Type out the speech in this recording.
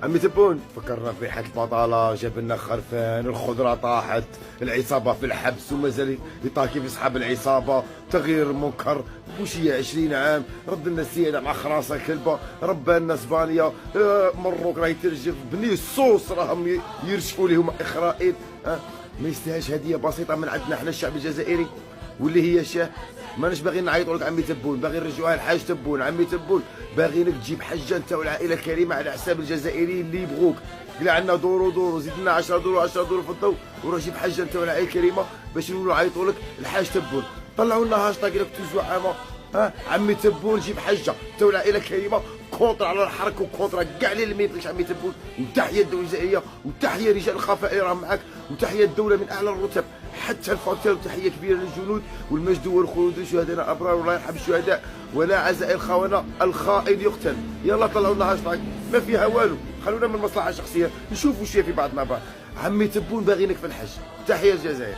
عمي تبون فكرنا في ريحة البطالة، جاب لنا خرفان، الخضرة طاحت، العصابة في الحبس ومازال يطاكي في صحاب العصابة، تغيير المنكر، بوشية 20 عام، رد لنا السيادة مع خراسة كلبة، ربى لنا اسبانيا، مروك راه يترجف، بني الصوص راهم يرشفوا لهم إخرائيل، ما يستاهلش هدية بسيطة من عندنا احنا الشعب الجزائري، واللي هي شاه. ماناش باغيين نعيطوا لك عمي تبون، باغي نرجعوها لحاج تبون. عمي تبون باغينك تجيب حجه انت والعائله الكريمه على حساب الجزائريين اللي يبغوك. قلع عندنا دور زيد لنا 10 دور و10 دور في الضوء، وروح جيب حجه انت والعائله الكريمه باش نولوا نعيطوا لك الحاج تبون. طلعوا لنا هاشتاغ لك توزوا عامه، عمي تبون جيب حجه انت والعائله الكريمه، كونتر على الحركه وكونتر كاع اللي ما يبغيش عمي تبون. وتحيه الدوله الجزائريه، وتحيه رجال الخفاء اللي راهم معاك، وتحيه الدوله من اعلى الرتب حتى الفوتير، وتحيه كبيره للجنود والمجد والخلود لشهدائنا الابرار، والله يرحم الشهداء ولا عزاء الخونه، الخائن يقتل. يلا طلعوا لنا هاشتاغ ما فيها والو، خلونا من المصلحه الشخصيه نشوفوا شي في بعضنا بعض. عمي تبون باغينك في الحج. تحيه الجزائر.